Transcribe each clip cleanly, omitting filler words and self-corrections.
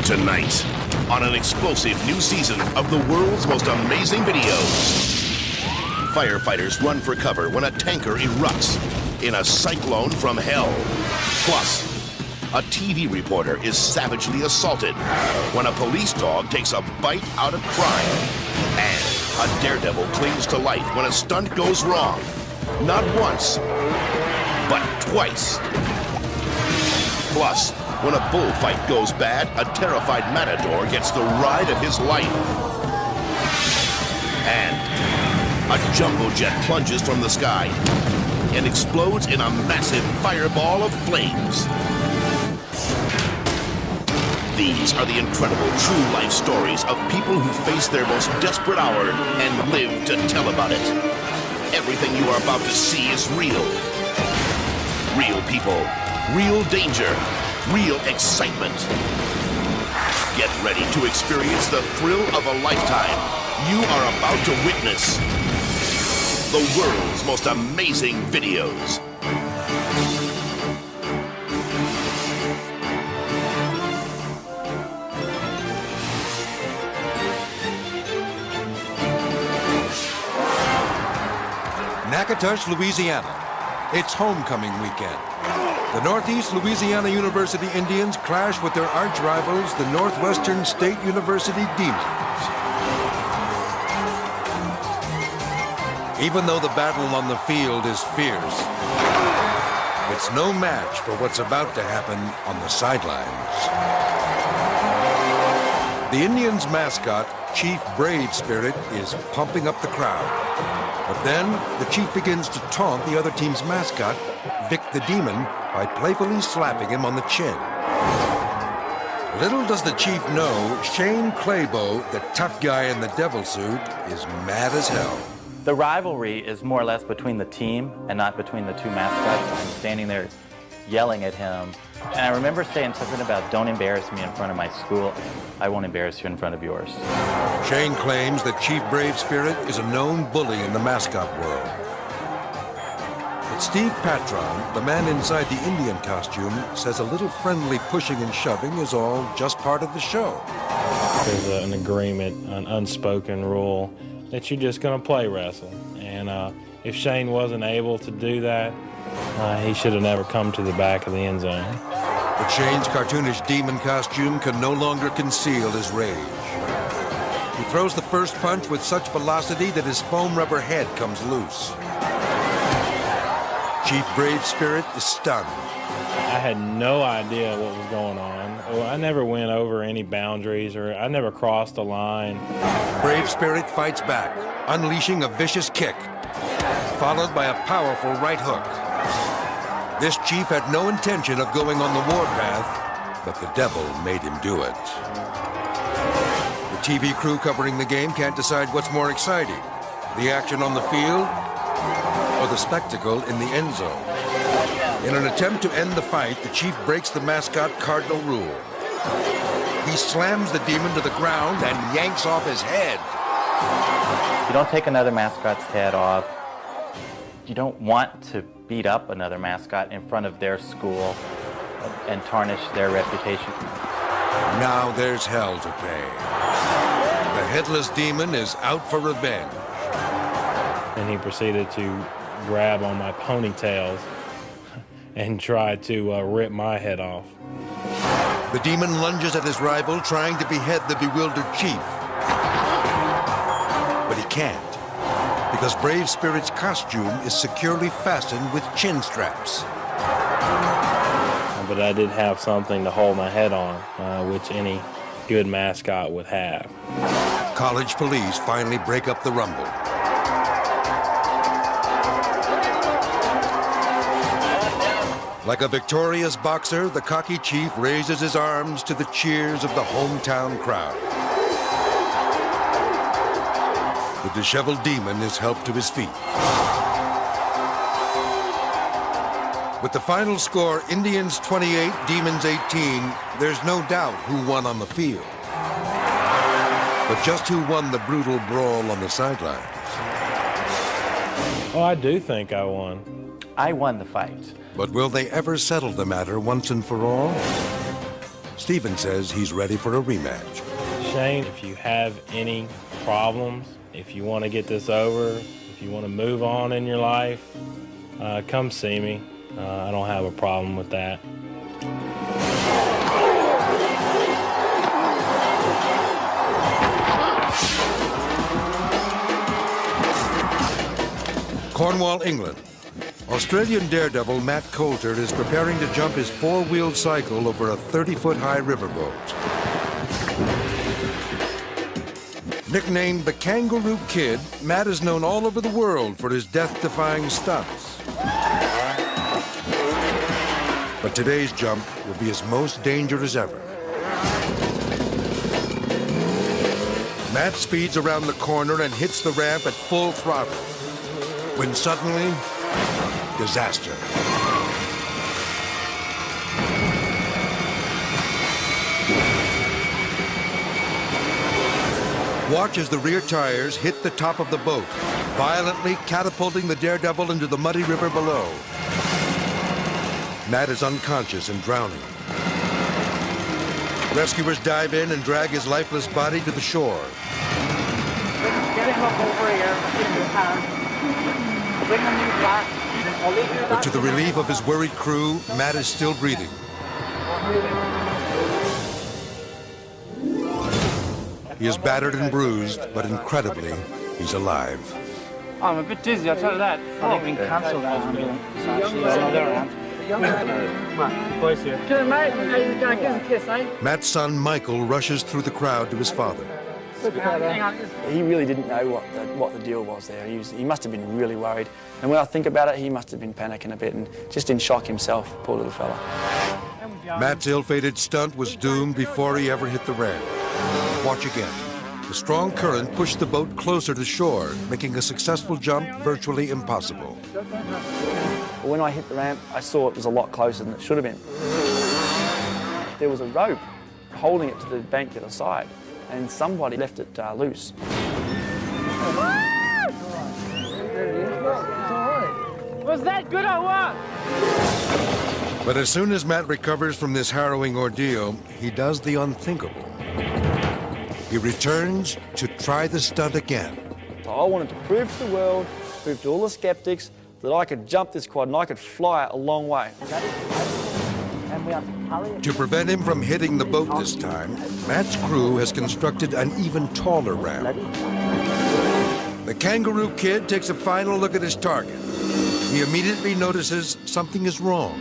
Tonight, on an explosive new season of the world's most amazing videos. Firefighters run for cover when a tanker erupts in a cyclone from hell. Plus, a TV reporter is savagely assaulted when a police dog takes a bite out of crime. And a daredevil clings to life when a stunt goes wrong. Not once, but twice. Plus, when a bullfight goes bad, a terrified matador gets the ride of his life. And a jumbo jet plunges from the sky and explodes in a massive fireball of flames. These are the incredible true life stories of people who face their most desperate hour and live to tell about it. Everything you are about to see is real. Real people, real danger, real excitement. Get ready to experience the thrill of a lifetime. You are about to witness the world's most amazing videos. Natchitoches, Louisiana. It's homecoming weekend. The Northeast Louisiana University Indians clash with their arch rivals, the Northwestern State University Demons. Even though the battle on the field is fierce, it's no match for what's about to happen on the sidelines. The Indians' mascot, Chief Brave Spirit, is pumping up the crowd. But then, the Chief begins to taunt the other team's mascot, Vic the Demon, by playfully slapping him on the chin. Little does the Chief know, Shane Claybo, the tough guy in the devil suit, is mad as hell. The rivalry is more or less between the team and not between the two mascots. I'm standing there yelling at him. And I remember saying something about, don't embarrass me in front of my school. I won't embarrass you in front of yours. Shane claims that Chief Brave Spirit is a known bully in the mascot world. But Steve Patron, the man inside the Indian costume, says a little friendly pushing and shoving is all just part of the show. There's an agreement, an unspoken rule, that you're just going to play wrestle. And if Shane wasn't able to do that, he should have never come to the back of the end zone. But Shane's cartoonish demon costume can no longer conceal his rage. He throws the first punch with such velocity that his foam rubber head comes loose. Chief Brave Spirit is stunned. I had no idea what was going on. I never went over any boundaries, or I never crossed a line. Brave Spirit fights back, unleashing a vicious kick, followed by a powerful right hook. This chief had no intention of going on the warpath, but the devil made him do it. The TV crew covering the game can't decide what's more exciting, the action on the field or the spectacle in the end zone. In an attempt to end the fight, the chief breaks the mascot cardinal rule. He slams the demon to the ground and yanks off his head. You don't take another mascot's head off. You don't want to beat up another mascot in front of their school and tarnish their reputation. Now there's hell to pay. The headless demon is out for revenge. And he proceeded to grab on my ponytails and try to rip my head off. The demon lunges at his rival, trying to behead the bewildered chief. But he can't, because Brave Spirit's costume is securely fastened with chin straps. But I did have something to hold my head on, which any good mascot would have. College police finally break up the rumble. Like a victorious boxer, the cocky chief raises his arms to the cheers of the hometown crowd. The disheveled demon is helped to his feet. With the final score, Indians 28, Demons 18, there's no doubt who won on the field. But just who won the brutal brawl on the sidelines? Oh, I do think I won. I won the fight. But will they ever settle the matter once and for all? Stephen says he's ready for a rematch. Shane, if you have any problems, if you want to get this over, if you want to move on in your life, come see me. I don't have a problem with that. Cornwall, England. Australian daredevil Matt Coulter is preparing to jump his four-wheeled cycle over a 30-foot-high riverboat. Nicknamed the Kangaroo Kid, Matt is known all over the world for his death-defying stunts. But today's jump will be his most dangerous ever. Matt speeds around the corner and hits the ramp at full throttle, when suddenly, disaster. Watch as the rear tires hit the top of the boat, violently catapulting the daredevil into the muddy river below. Matt is unconscious and drowning. Rescuers dive in and drag his lifeless body to the shore. Get him up over here in your hand. Bring him in back. But to the relief of his worried crew, Matt is still breathing. He is battered and bruised, but incredibly, he's alive. I'm a bit dizzy, I'll tell you that. I think we can cancel that ambulance. It's actually another around. Boys here. Come on, mate. You're going to give him a kiss, eh? Matt's son, Michael, rushes through the crowd to his father. Hang on. He really didn't know what the deal was there. He must have been really worried. And when I think about it, he must have been panicking a bit and just in shock himself, poor little fella. Matt's ill-fated stunt was doomed before he ever hit the ramp. Watch again. The strong current pushed the boat closer to shore, making a successful jump virtually impossible. When I hit the ramp, I saw it was a lot closer than it should have been. There was a rope holding it to the bank at the side, and somebody left it loose. Was that good or what? But as soon as Matt recovers from this harrowing ordeal, he does the unthinkable. He returns to try the stunt again. So I wanted to prove to the world, prove to all the skeptics, that I could jump this quad and I could fly it a long way. To prevent him from hitting the boat this time, Matt's crew has constructed an even taller ramp. The Kangaroo Kid takes a final look at his target. He immediately notices something is wrong.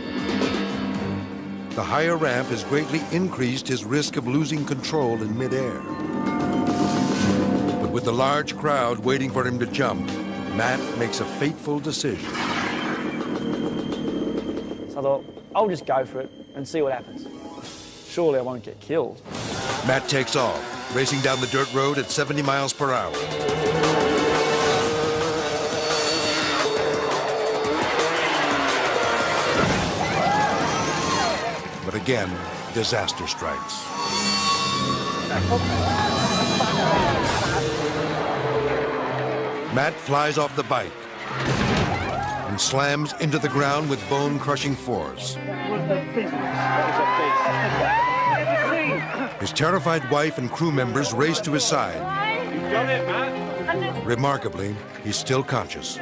The higher ramp has greatly increased his risk of losing control in midair. But with the large crowd waiting for him to jump, Matt makes a fateful decision. So I thought, I'll just go for it and see what happens. Surely I won't get killed. Matt takes off, racing down the dirt road at 70 miles per hour. But again, disaster strikes. Matt flies off the bike and slams into the ground with bone-crushing force. His terrified wife and crew members race to his side. Remarkably, he's still conscious.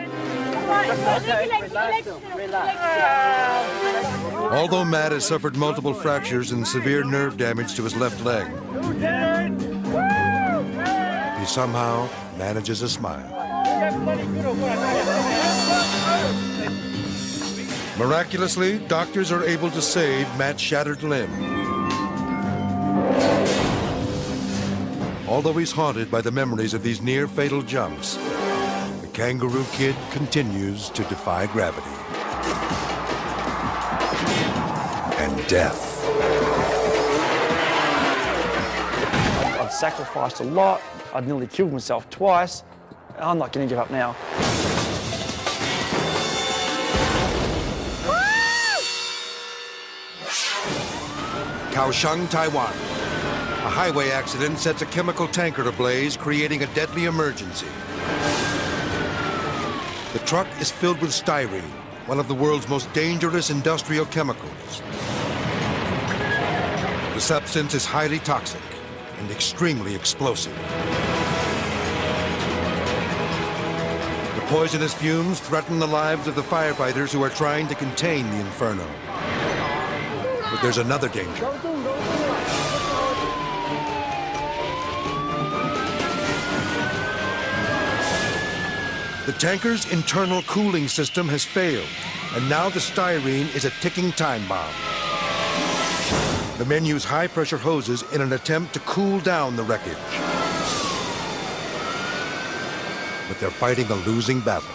Although Matt has suffered multiple fractures and severe nerve damage to his left leg, he somehow manages a smile. Miraculously, doctors are able to save Matt's shattered limb. Although he's haunted by the memories of these near-fatal jumps, the Kangaroo Kid continues to defy gravity and death. I've sacrificed a lot. I'd nearly killed myself twice. I'm not going to give up now. Kaohsiung, Taiwan. A highway accident sets a chemical tanker ablaze, creating a deadly emergency. The truck is filled with styrene, one of the world's most dangerous industrial chemicals. The substance is highly toxic and extremely explosive. The poisonous fumes threaten the lives of the firefighters who are trying to contain the inferno. But there's another danger. The tanker's internal cooling system has failed, and now the styrene is a ticking time bomb. The men use high-pressure hoses in an attempt to cool down the wreckage. But they're fighting a losing battle.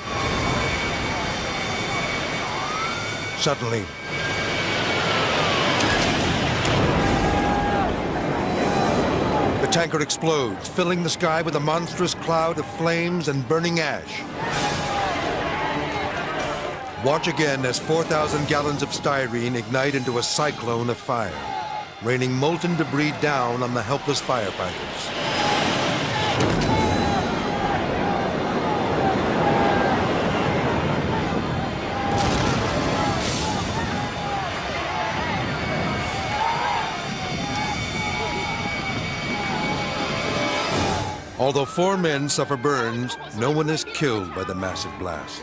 Suddenly, the tanker explodes, filling the sky with a monstrous cloud of flames and burning ash. Watch again as 4,000 gallons of styrene ignite into a cyclone of fire, raining molten debris down on the helpless firefighters. Although 4 men suffer burns, no one is killed by the massive blast.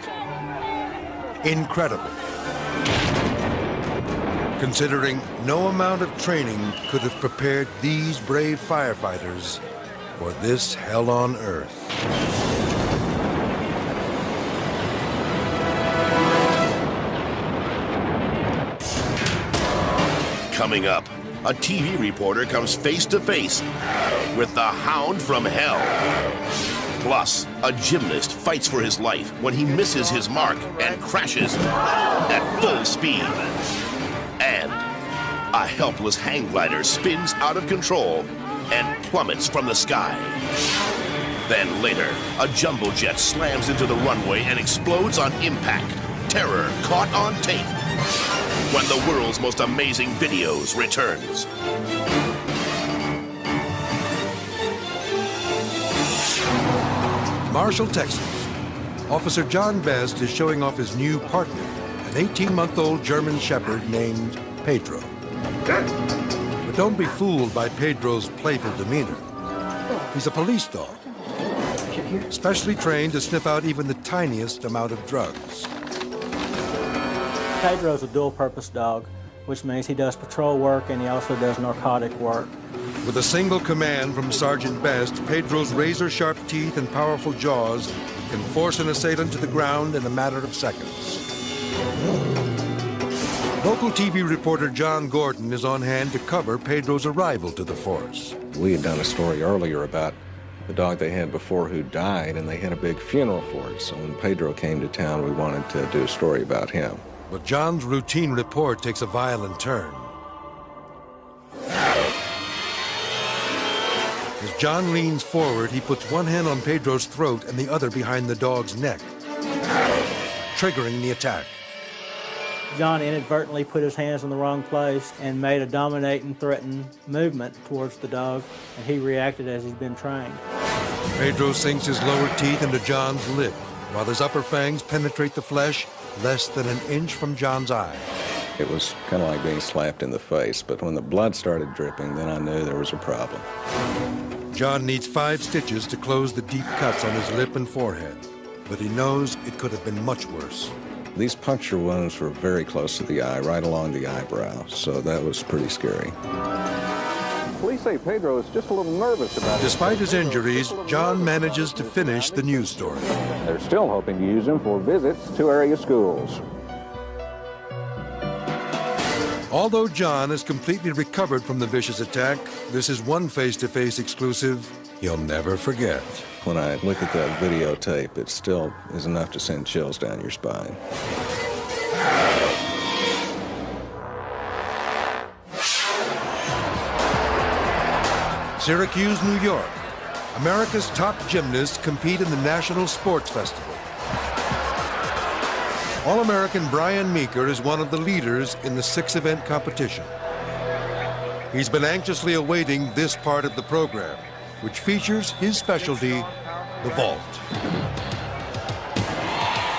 Incredible. Considering no amount of training could have prepared these brave firefighters for this hell on earth. Coming up, a TV reporter comes face to face with the Hound from Hell. Plus, a gymnast fights for his life when he misses his mark and crashes at full speed. And a helpless hang glider spins out of control and plummets from the sky. Then later, a jumbo jet slams into the runway and explodes on impact. Terror caught on tape. When the world's most amazing videos returns. Marshall, Texas. Officer John Best is showing off his new partner, an 18-month-old German Shepherd named Pedro. But don't be fooled by Pedro's playful demeanor. He's a police dog, specially trained to sniff out even the tiniest amount of drugs. Pedro's a dual-purpose dog, which means he does patrol work and he also does narcotic work. With a single command from Sergeant Best, Pedro's razor-sharp teeth and powerful jaws can force an assailant to the ground in a matter of seconds. Local TV reporter John Gordon is on hand to cover Pedro's arrival to the force. We had done a story earlier about the dog they had before who died, and they had a big funeral for it. So when Pedro came to town, we wanted to do a story about him. But John's routine report takes a violent turn. As John leans forward, he puts one hand on Pedro's throat and the other behind the dog's neck, triggering the attack. John inadvertently put his hands in the wrong place and made a dominating, threatened movement towards the dog, and he reacted as he's been trained. Pedro sinks his lower teeth into John's lip, while his upper fangs penetrate the flesh less than an inch from John's eye. It was kind of like being slapped in the face, but when the blood started dripping, then I knew there was a problem. John needs 5 stitches to close the deep cuts on his lip and forehead, but he knows it could have been much worse. These puncture wounds were very close to the eye, right along the eyebrow, so that was pretty scary. Police say Pedro is just a little nervous about it. Despite his injuries, John manages to finish the news story. They're still hoping to use him for visits to area schools. Although John is completely recovered from the vicious attack, this is one face-to-face exclusive he'll never forget. When I look at that videotape, it still is enough to send chills down your spine. Syracuse, New York. America's top gymnasts compete in the National Sports Festival. All-American Brian Meeker is one of the leaders in the 6-event competition. He's been anxiously awaiting this part of the program, which features his specialty, the vault.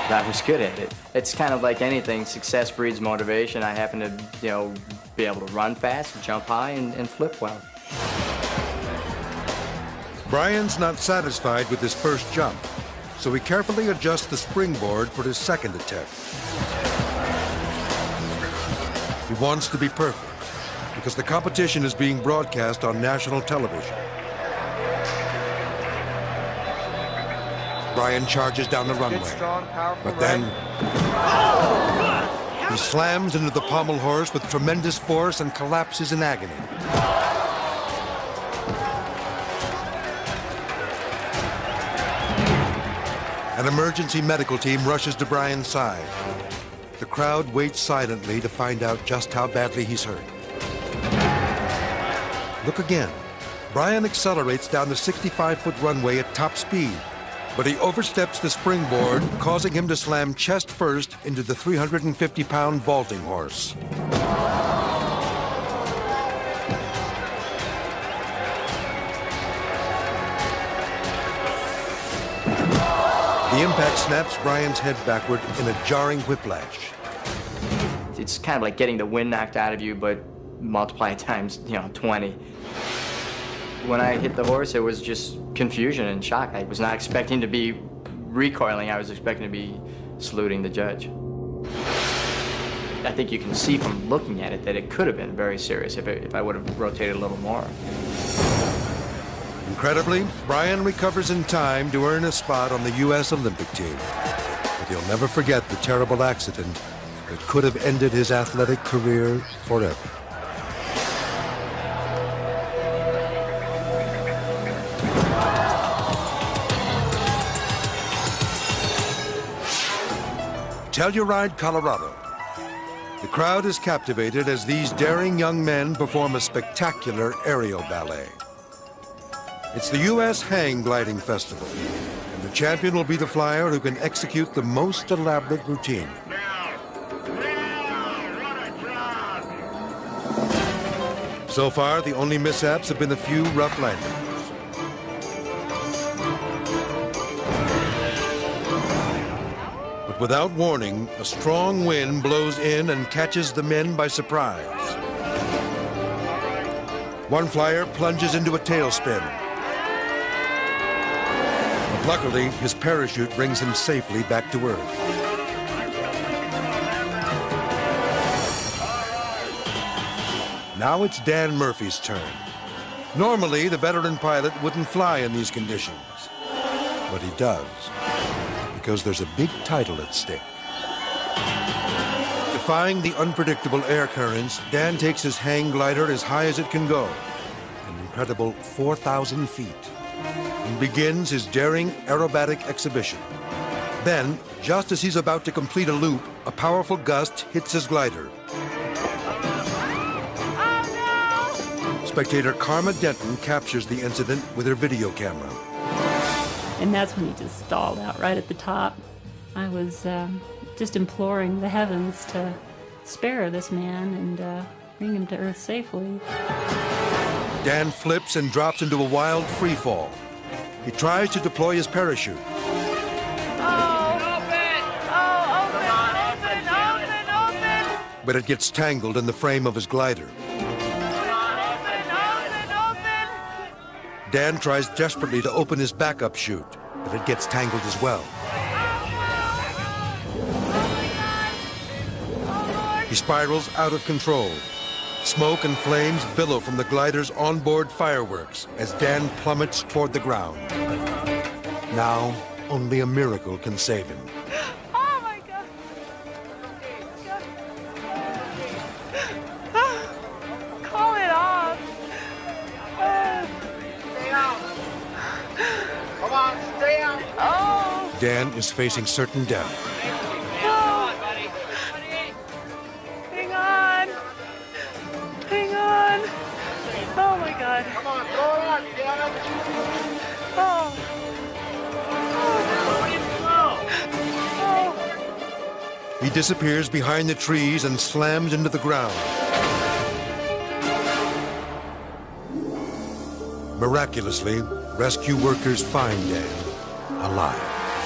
I was good at it. It's kind of like anything, success breeds motivation. I happened to, be able to run fast, jump high, and flip well. Brian's not satisfied with his first jump, so he carefully adjusts the springboard for his second attempt. He wants to be perfect because the competition is being broadcast on national television. Brian charges down the runway, but then he slams into the pommel horse with tremendous force and collapses in agony. An emergency medical team rushes to Brian's side. The crowd waits silently to find out just how badly he's hurt. Look again. Brian accelerates down the 65-foot runway at top speed, but he oversteps the springboard, causing him to slam chest first into the 350-pound vaulting horse. The impact snaps Brian's head backward in a jarring whiplash. It's kind of like getting the wind knocked out of you, but multiply it times, 20. When I hit the horse, it was just confusion and shock. I was not expecting to be recoiling. I was expecting to be saluting the judge. I think you can see from looking at it that it could have been very serious if I would have rotated a little more. Incredibly, Brian recovers in time to earn a spot on the U.S. Olympic team. But he'll never forget the terrible accident that could have ended his athletic career forever. Telluride, Colorado. The crowd is captivated as these daring young men perform a spectacular aerial ballet. It's the U.S. Hang Gliding Festival, and the champion will be the flyer who can execute the most elaborate routine. So far, the only mishaps have been a few rough landings. But without warning, a strong wind blows in and catches the men by surprise. One flyer plunges into a tailspin. Luckily, his parachute brings him safely back to Earth. Now it's Dan Murphy's turn. Normally, the veteran pilot wouldn't fly in these conditions, but he does, because there's a big title at stake. Defying the unpredictable air currents, Dan takes his hang glider as high as it can go, an incredible 4,000 feet. And begins his daring aerobatic exhibition. Then, just as he's about to complete a loop, a powerful gust hits his glider. Oh, no! Spectator Karma Denton captures the incident with her video camera. And that's when he just stalled out right at the top. I was just imploring the heavens to spare this man and bring him to Earth safely. Dan flips and drops into a wild free fall. He tries to deploy his parachute. Open! But it gets tangled in the frame of his glider. Open! Dan tries desperately to open his backup chute, but it gets tangled as well. He spirals out of control. Smoke and flames billow from the glider's onboard fireworks as Dan plummets toward the ground. Now, only a miracle can save him. Oh my God! Call it off! Stay out! Come on, stay out! Oh! Dan is facing certain death. Oh my God. Come on, throw it on, Dan. Oh. He disappears behind the trees and slams into the ground. Miraculously, rescue workers find Dan alive.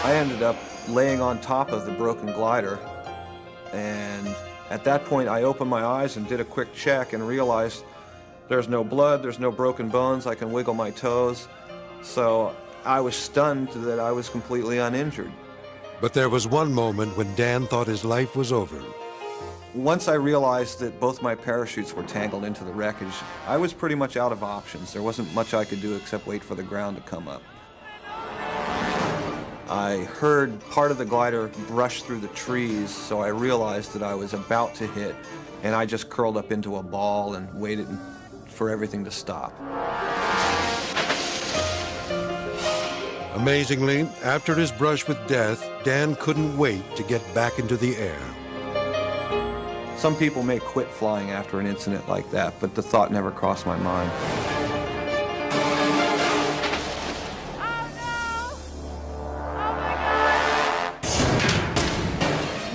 I ended up laying on top of the broken glider, and At that point, I opened my eyes and did a quick check and realized there's no blood, there's no broken bones, I can wiggle my toes. So I was stunned that I was completely uninjured. But there was one moment when Dan thought his life was over. Once I realized that both my parachutes were tangled into the wreckage, I was pretty much out of options. There wasn't much I could do except wait for the ground to come up. I heard part of the glider brush through the trees, so I realized that I was about to hit, and I just curled up into a ball and waited for everything to stop. Amazingly, after his brush with death, Dan couldn't wait to get back into the air. Some people may quit flying after an incident like that, but the thought never crossed my mind.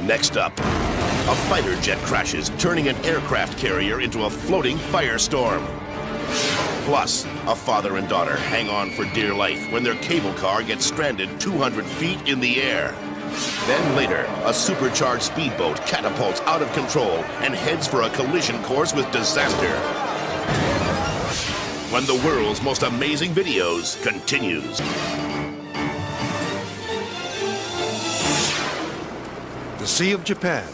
Next up, a fighter jet crashes, turning an aircraft carrier into a floating firestorm. Plus, a father and daughter hang on for dear life when their cable car gets stranded 200 feet in the air. Then later, a supercharged speedboat catapults out of control and heads for a collision course with disaster. When the world's most amazing videos continues. The Sea of Japan.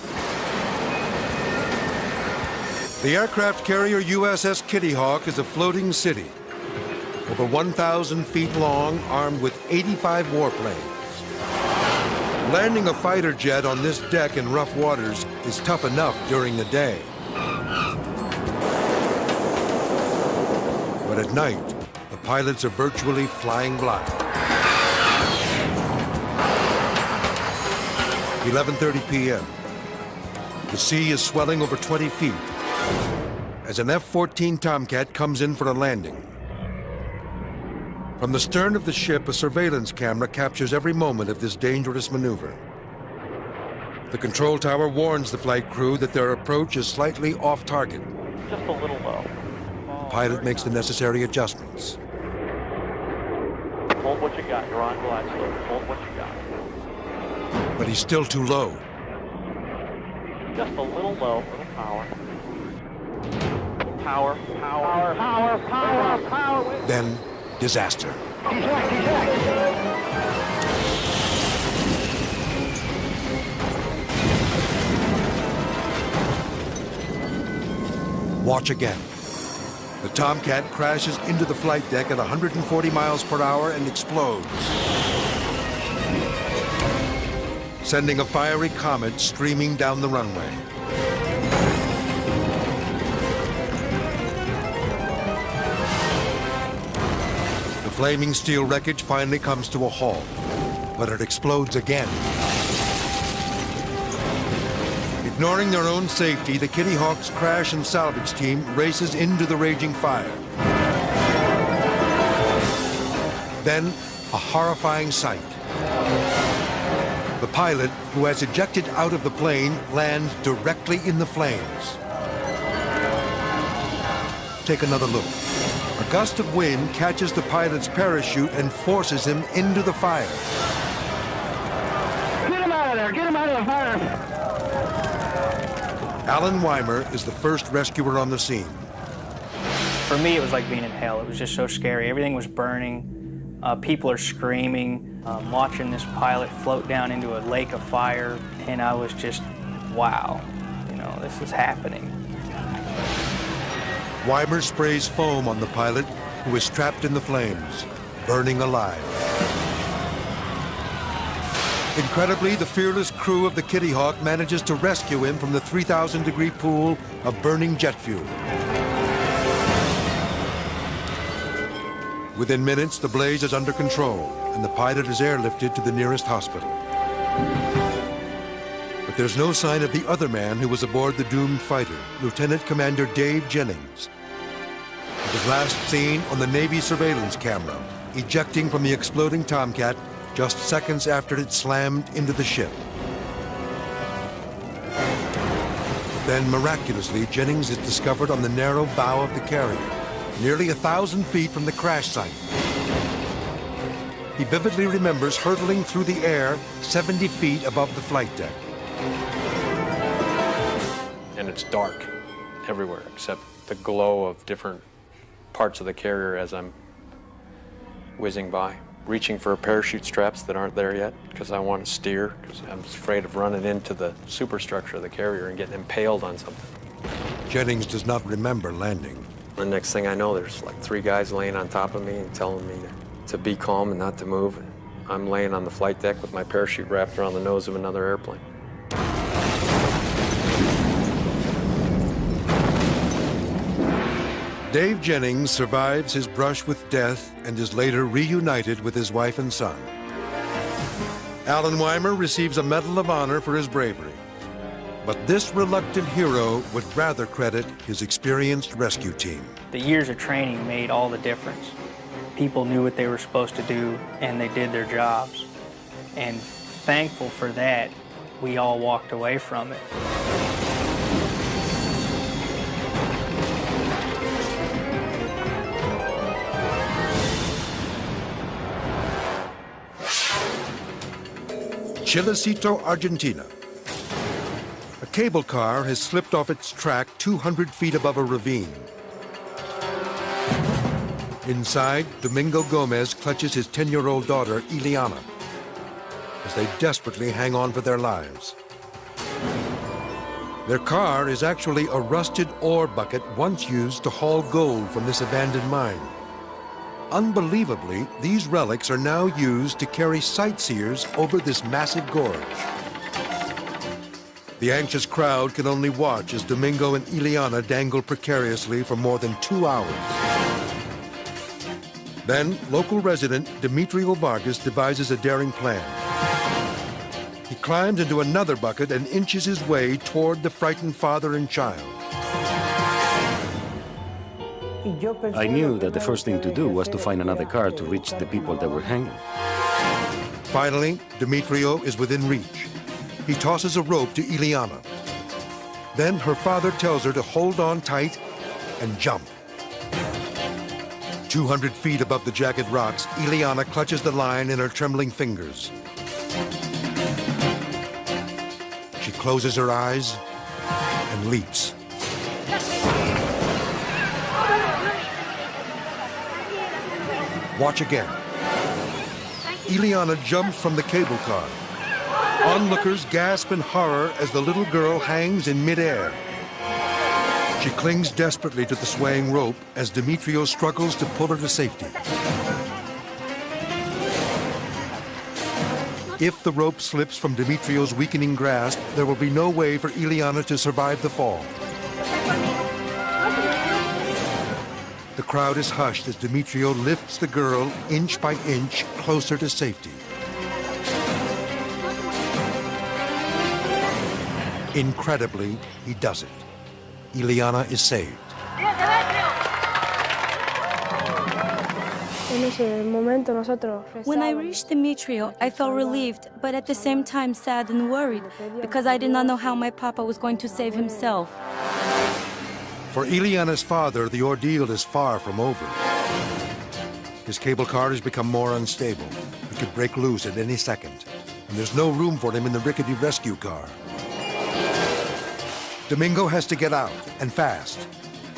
The aircraft carrier USS Kitty Hawk is a floating city, over 1,000 feet long, armed with 85 warplanes. Landing a fighter jet on this deck in rough waters is tough enough during the day. But at night, the pilots are virtually flying blind. 11:30 p.m. The sea is swelling over 20 feet as an F-14 Tomcat comes in for a landing. From the stern of the ship, a surveillance camera captures every moment of this dangerous maneuver. The control tower warns the flight crew that their approach is slightly off target. Just a little low. The pilot makes the necessary adjustments. Hold what you got. You're on glide slope. Hold what you got. But he's still too low. Just a little low. Little power. Power. Power. Power. Power. Power. Then, disaster. Watch again. The Tomcat crashes into the flight deck at 140 miles per hour and explodes, sending a fiery comet streaming down the runway. The flaming steel wreckage finally comes to a halt, but it explodes again. Ignoring their own safety, the Kitty Hawk's crash and salvage team races into the raging fire. Then, a horrifying sight. The pilot, who has ejected out of the plane, lands directly in the flames. Take another look. A gust of wind catches the pilot's parachute and forces him into the fire. Get him out of there! Get him out of the fire! Alan Weimer is the first rescuer on the scene. For me, it was like being in hell. It was just so scary. Everything was burning. People are screaming. Watching this pilot float down into a lake of fire, and I was just, wow, you know, this is happening. Weimer sprays foam on the pilot, who is trapped in the flames, burning alive. Incredibly, the fearless crew of the Kitty Hawk manages to rescue him from the 3,000-degree pool of burning jet fuel. Within minutes, the blaze is under control, and the pilot is airlifted to the nearest hospital. But there's no sign of the other man who was aboard the doomed fighter, Lieutenant Commander Dave Jennings. He was last seen on the Navy surveillance camera, ejecting from the exploding Tomcat just seconds after it slammed into the ship. Then, miraculously, Jennings is discovered on the narrow bow of the carrier, nearly 1,000 feet from the crash site. He vividly remembers hurtling through the air 70 feet above the flight deck. and it's dark everywhere except the glow of different parts of the carrier as I'm whizzing by. Reaching for parachute straps that aren't there yet because I want to steer, because I'm afraid of running into the superstructure of the carrier and getting impaled on something. Jennings does not remember landing. The next thing I know, there's like 3 guys laying on top of me and telling me to be calm and not to move. And I'm laying on the flight deck with my parachute wrapped around the nose of another airplane. Dave Jennings survives his brush with death and is later reunited with his wife and son. Alan Weimer receives a Medal of Honor for his bravery. But this reluctant hero would rather credit his experienced rescue team. The years of training made all the difference. People knew what they were supposed to do, and they did their jobs. And thankful for that, we all walked away from it. Chilecito, Argentina. A cable car has slipped off its track 200 feet above a ravine. Inside, Domingo Gomez clutches his 10-year-old daughter, Ileana, as they desperately hang on for their lives. Their car is actually a rusted ore bucket once used to haul gold from this abandoned mine. Unbelievably, these relics are now used to carry sightseers over this massive gorge. The anxious crowd can only watch as Domingo and Ileana dangle precariously for more than 2 hours. Then, local resident Demetrio Vargas devises a daring plan. He climbs into another bucket and inches his way toward the frightened father and child. I knew that the first thing to do was to find another car to reach the people that were hanging. Finally, Demetrio is within reach. He tosses a rope to Ileana. Then her father tells her to hold on tight and jump. 200 feet above the jagged rocks, Ileana clutches the line in her trembling fingers. She closes her eyes and leaps. Watch again. Ileana jumps from the cable car. Onlookers gasp in horror as the little girl hangs in midair. She clings desperately to the swaying rope as Demetrio struggles to pull her to safety. If the rope slips from Demetrio's weakening grasp, there will be no way for Ileana to survive the fall. The crowd is hushed as Demetrio lifts the girl inch by inch closer to safety. Incredibly, he does it. Ileana is saved. When I reached Demetrio, I felt relieved, but at the same time sad and worried, because I did not know how my papa was going to save himself. For Ileana's father, the ordeal is far from over. His cable car has become more unstable. It could break loose at any second, and there's no room for him in the rickety rescue car. Domingo has to get out, and fast.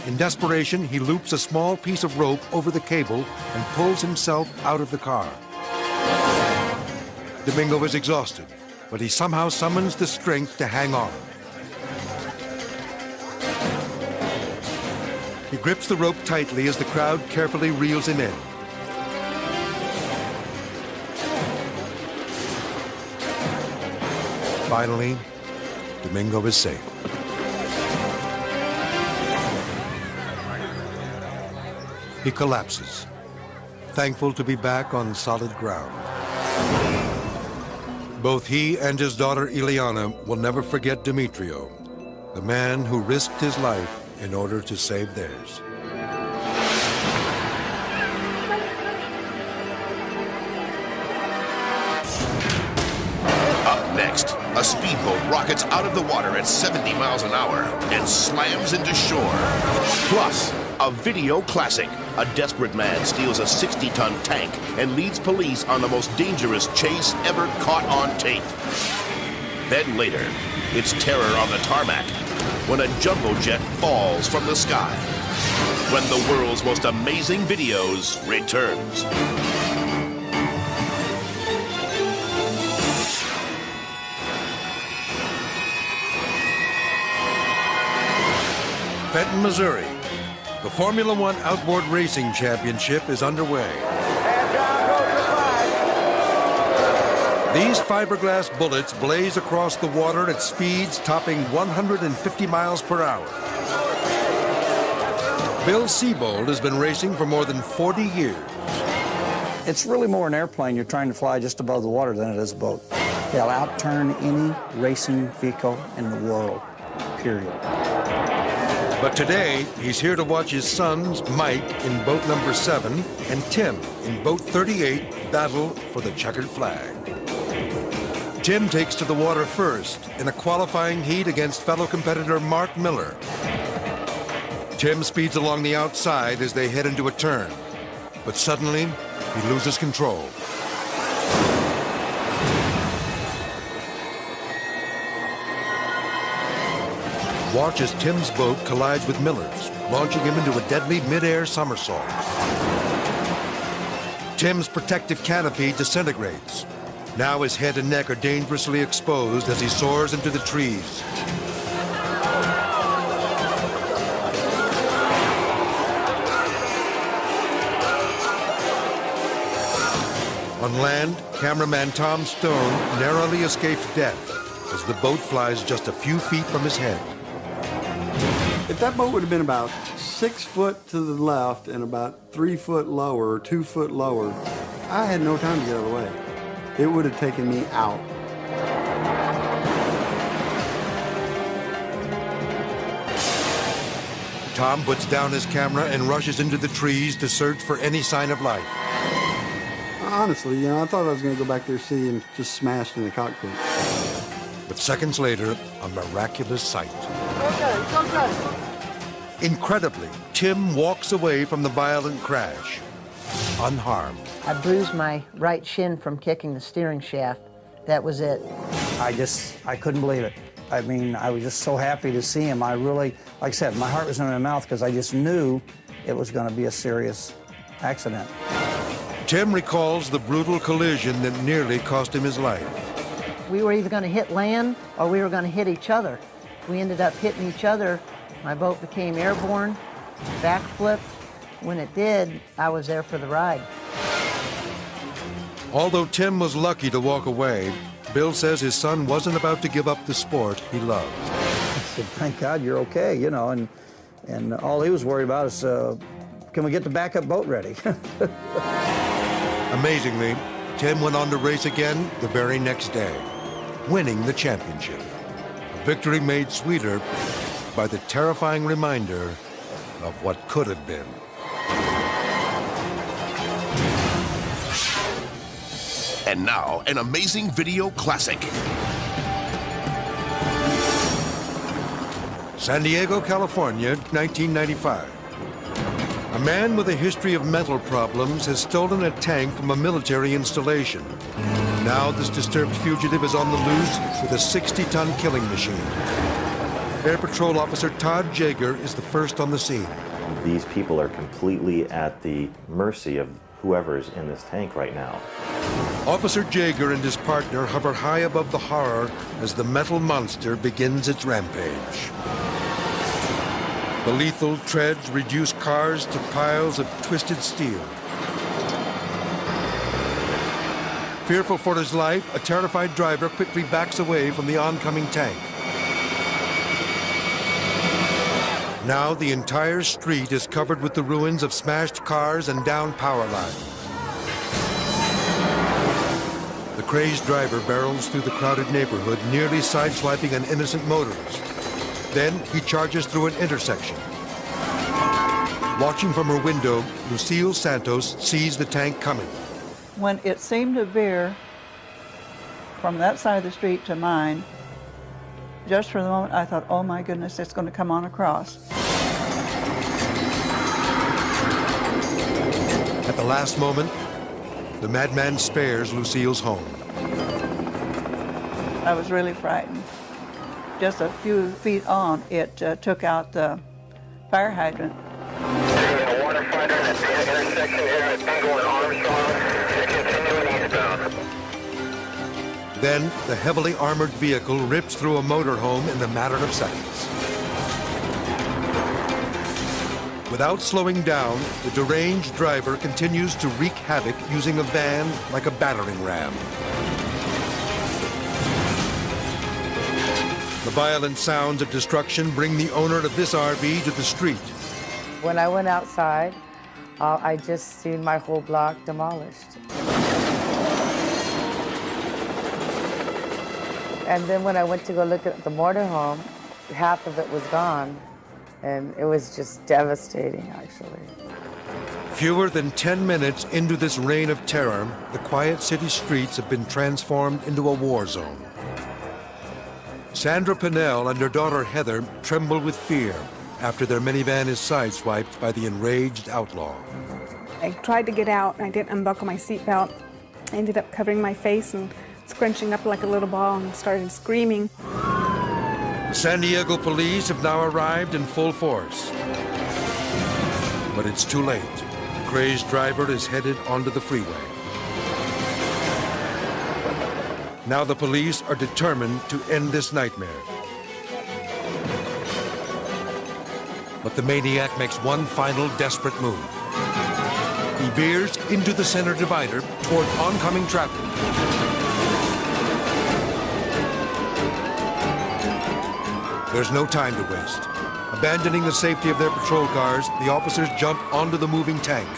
In desperation, he loops a small piece of rope over the cable and pulls himself out of the car. Domingo is exhausted, but he somehow summons the strength to hang on. He grips the rope tightly as the crowd carefully reels him in. Finally, Domingo is safe. He collapses, thankful to be back on solid ground. Both he and his daughter Ileana will never forget Demetrio, the man who risked his life in order to save theirs. Up next, a speedboat rockets out of the water at 70 miles an hour and slams into shore. Plus, a video classic. A desperate man steals a 60-ton tank and leads police on the most dangerous chase ever caught on tape. Then later, it's terror on the tarmac, when a jumbo jet falls from the sky. When the world's most amazing videos returns. Fenton, Missouri. The Formula One Outboard Racing Championship is underway. These fiberglass bullets blaze across the water at speeds topping 150 miles per hour. Bill Siebold has been racing for more than 40 years. It's really more an airplane you're trying to fly just above the water than it is a boat. They'll outturn any racing vehicle in the world, period. But today, he's here to watch his sons, Mike in boat number 7 and Tim in boat 38, battle for the checkered flag. Tim takes to the water first in a qualifying heat against fellow competitor Mark Miller. Tim speeds along the outside as they head into a turn, but suddenly he loses control. Watch as Tim's boat collides with Miller's, launching him into a deadly mid-air somersault. Tim's protective canopy disintegrates. Now his head and neck are dangerously exposed as he soars into the trees. On land, cameraman Tom Stone narrowly escaped death as the boat flies just a few feet from his head. If that boat would have been about 6 foot to the left and about 3 foot lower, or 2 foot lower, I had no time to get out of the way. It would have taken me out. Tom puts down his camera and rushes into the trees to search for any sign of life. Honestly, you know, I thought I was going to go back there, see him just smashed in the cockpit. But seconds later, a miraculous sight. Okay. Incredibly, Tim walks away from the violent crash, unharmed. I bruised my right shin from kicking the steering shaft. That was it. I couldn't believe it. I mean, I was just so happy to see him. I really, like I said, my heart was in my mouth because I just knew it was going to be a serious accident. Tim recalls the brutal collision that nearly cost him his life. We were either going to hit land or we were going to hit each other. We ended up hitting each other. My boat became airborne, backflipped. When it did, I was there for the ride. Although Tim was lucky to walk away, Bill says his son wasn't about to give up the sport he loved. I said, thank God you're okay, you know, and all he was worried about is, can we get the backup boat ready? Amazingly, Tim went on to race again the very next day, winning the championship. A victory made sweeter by the terrifying reminder of what could have been. And now, an amazing video classic. San Diego, California, 1995. A man with a history of mental problems has stolen a tank from a military installation. Now this disturbed fugitive is on the loose with a 60-ton killing machine. Air Patrol Officer Todd Jaeger is the first on the scene. These people are completely at the mercy of whoever's in this tank right now. Officer Jaeger and his partner hover high above the horror as the metal monster begins its rampage. The lethal treads reduce cars to piles of twisted steel. Fearful for his life, a terrified driver quickly backs away from the oncoming tank. Now the entire street is covered with the ruins of smashed cars and downed power lines. The crazed driver barrels through the crowded neighborhood, nearly sideswiping an innocent motorist. Then he charges through an intersection. Watching from her window, Lucille Santos sees the tank coming. When it seemed to veer from that side of the street to mine, just for the moment I thought, oh my goodness, it's going to come on across. At the last moment, the madman spares Lucille's home. I was really frightened. just a few feet on, it took out the fire hydrant. A water fighter at the intersection here at Bingo and Armstrong, continuing eastbound. Then, the heavily armored vehicle rips through a motorhome in a matter of seconds. Without slowing down, the deranged driver continues to wreak havoc using a van like a battering ram. The violent sounds of destruction bring the owner of this RV to the street. When I went outside, I just seen my whole block demolished. And then when I went to go look at the motorhome, half of it was gone. And it was just devastating, actually. Fewer than 10 minutes into this reign of terror, the quiet city streets have been transformed into a war zone. Sandra Pinnell and her daughter Heather tremble with fear after their minivan is sideswiped by the enraged outlaw. I tried to get out, and I didn't unbuckle my seatbelt. I ended up covering my face and scrunching up like a little ball and started screaming. San Diego police have now arrived in full force. But it's too late. The crazed driver is headed onto the freeway. Now the police are determined to end this nightmare. But the maniac makes one final desperate move. He veers into the center divider toward oncoming traffic. There's no time to waste. Abandoning the safety of their patrol cars, the officers jump onto the moving tank.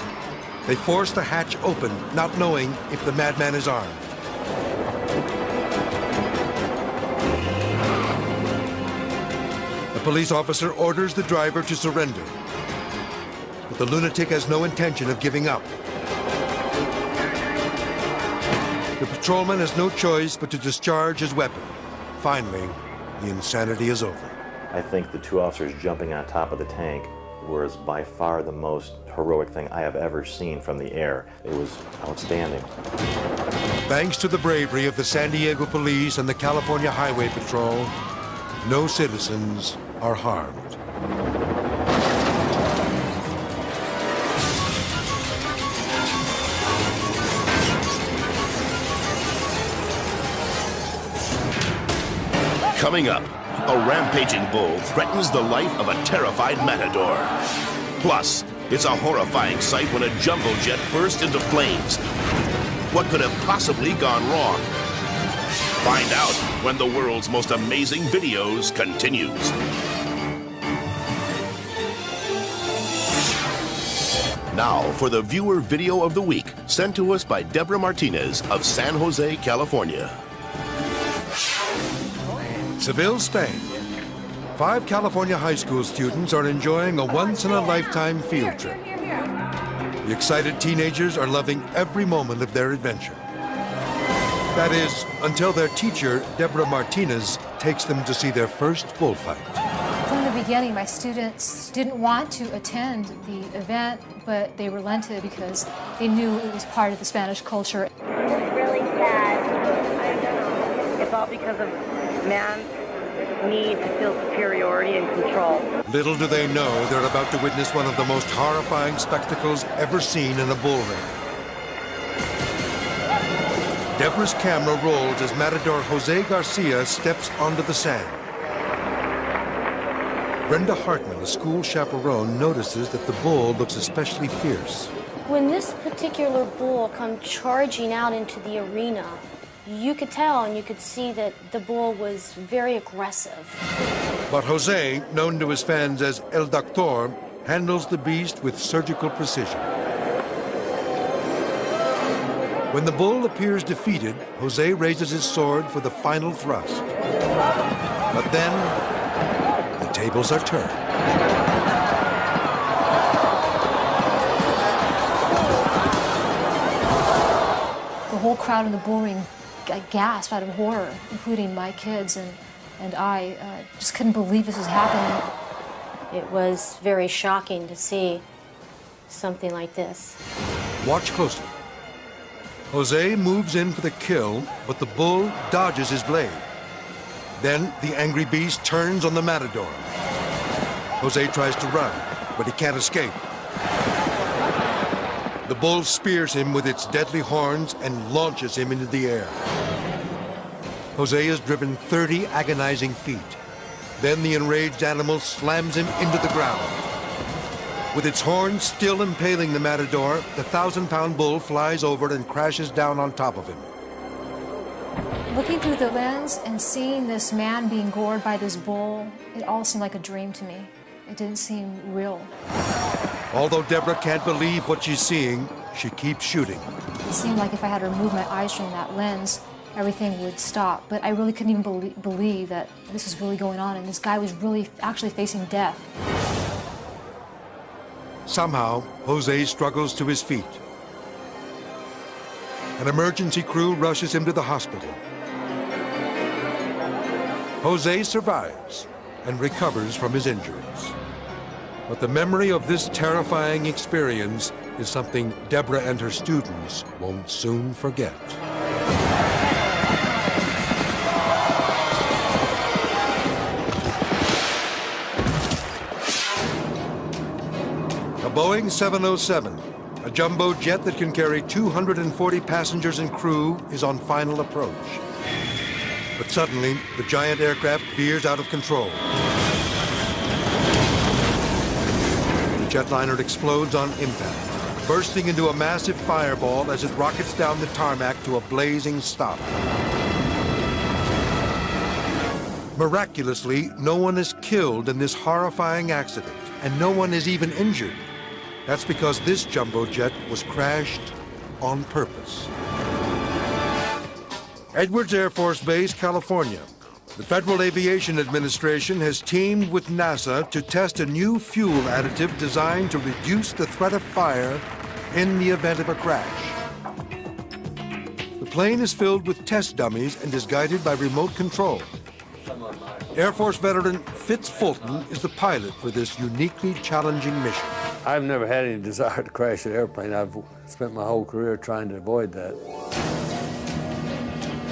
They force the hatch open, not knowing if the madman is armed. The police officer orders the driver to surrender. But the lunatic has no intention of giving up. The patrolman has no choice but to discharge his weapon. Finally, the insanity is over. I think the two officers jumping on top of the tank was by far the most heroic thing I have ever seen from the air. It was outstanding. Thanks to the bravery of the San Diego police and the California Highway Patrol, no citizens are harmed. Coming up, a rampaging bull threatens the life of a terrified matador. Plus, it's a horrifying sight when a jumbo jet bursts into flames. What could have possibly gone wrong? Find out when the world's most amazing videos continues. Now for the viewer video of the week, sent to us by Deborah Martinez of San Jose, California. Seville, Spain. 5 California high school students are enjoying a once-in-a-lifetime field trip. The excited teenagers are loving every moment of their adventure. That is, until their teacher, Deborah Martinez, takes them to see their first bullfight. From the beginning, my students didn't want to attend the event, but they relented because they knew it was part of the Spanish culture. It was really sad. I know. It's all because of man's need to feel superiority and control. Little do they know they're about to witness one of the most horrifying spectacles ever seen in a bull ring. Deborah's camera rolls as Matador Jose Garcia steps onto the sand. Brenda Hartman, a school chaperone, notices that the bull looks especially fierce. When this particular bull come charging out into the arena, you could tell and you could see that the bull was very aggressive. But Jose, known to his fans as El Doctor, handles the beast with surgical precision. When the bull appears defeated, Jose raises his sword for the final thrust. But then, the tables are turned. The whole crowd in the bull ring gasped out of horror, including my kids, and I just couldn't believe this was happening. It was very shocking to see something like this. Watch closely. Jose moves in for the kill, but the bull dodges his blade. Then the angry beast turns on the matador. Jose tries to run, but he can't escape. The bull spears him with its deadly horns and launches him into the air. Jose is driven 30 agonizing feet. Then the enraged animal slams him into the ground. With its horns still impaling the matador, the 1,000-pound bull flies over and crashes down on top of him. Looking through the lens and seeing this man being gored by this bull, it all seemed like a dream to me. It didn't seem real. Although Deborah can't believe what she's seeing, she keeps shooting. It seemed like if I had to remove my eyes from that lens, everything would stop. But I really couldn't even believe that this was really going on and this guy was really actually facing death. Somehow, Jose struggles to his feet. An emergency crew rushes him to the hospital. Jose survives and recovers from his injuries. But the memory of this terrifying experience is something Deborah and her students won't soon forget. A Boeing 707, a jumbo jet that can carry 240 passengers and crew, is on final approach. But suddenly, the giant aircraft veers out of control. The jetliner explodes on impact, bursting into a massive fireball as it rockets down the tarmac to a blazing stop. Miraculously, no one is killed in this horrifying accident, and no one is even injured. That's because this jumbo jet was crashed on purpose. Edwards Air Force Base, California. The Federal Aviation Administration has teamed with NASA to test a new fuel additive designed to reduce the threat of fire in the event of a crash. The plane is filled with test dummies and is guided by remote control. Air Force veteran Fitz Fulton is the pilot for this uniquely challenging mission. I've never had any desire to crash an airplane. I've spent my whole career trying to avoid that.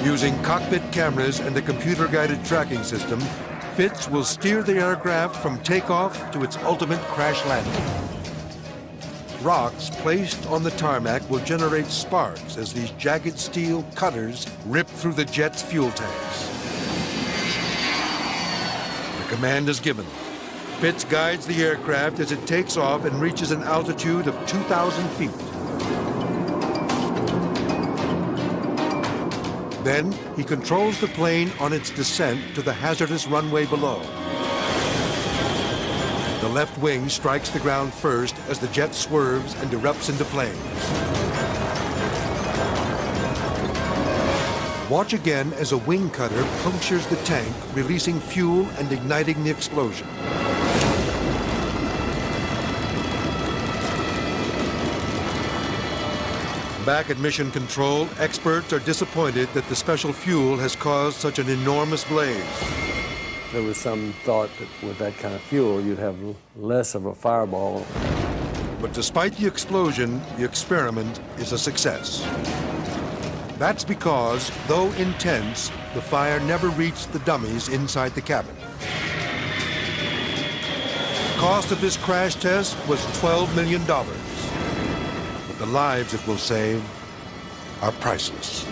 Using cockpit cameras and a computer-guided tracking system, Fitz will steer the aircraft from takeoff to its ultimate crash landing. Rocks placed on the tarmac will generate sparks as these jagged steel cutters rip through the jet's fuel tanks. The command is given. Fitz guides the aircraft as it takes off and reaches an altitude of 2,000 feet. Then, he controls the plane on its descent to the hazardous runway below. The left wing strikes the ground first as the jet swerves and erupts into flames. Watch again as a wing cutter punctures the tank, releasing fuel and igniting the explosion. Back at Mission Control, experts are disappointed that the special fuel has caused such an enormous blaze. There was some thought that with that kind of fuel, you'd have less of a fireball. But despite the explosion, the experiment is a success. That's because, though intense, the fire never reached the dummies inside the cabin. The cost of this crash test was $12 million. The lives it will save are priceless.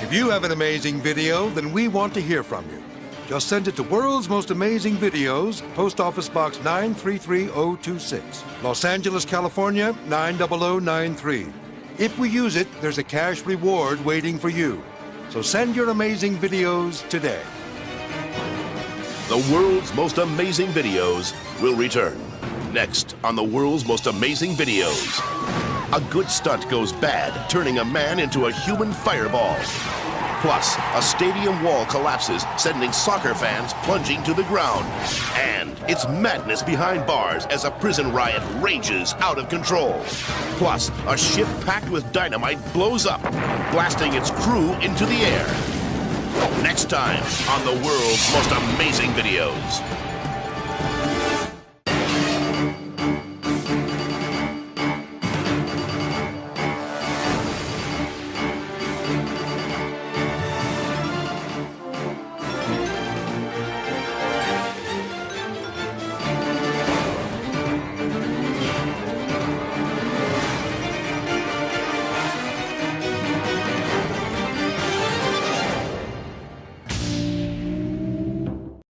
If you have an amazing video, then we want to hear from you. Just send it to World's Most Amazing Videos, Post Office Box 933026, Los Angeles, California 90093. If we use it, there's a cash reward waiting for you. So send your amazing videos today. The World's Most Amazing Videos will return. Next on The World's Most Amazing Videos. A good stunt goes bad, turning a man into a human fireball. Plus, a stadium wall collapses, sending soccer fans plunging to the ground. And it's madness behind bars as a prison riot rages out of control. Plus, a ship packed with dynamite blows up, blasting its crew into the air. Next time on The World's Most Amazing Videos.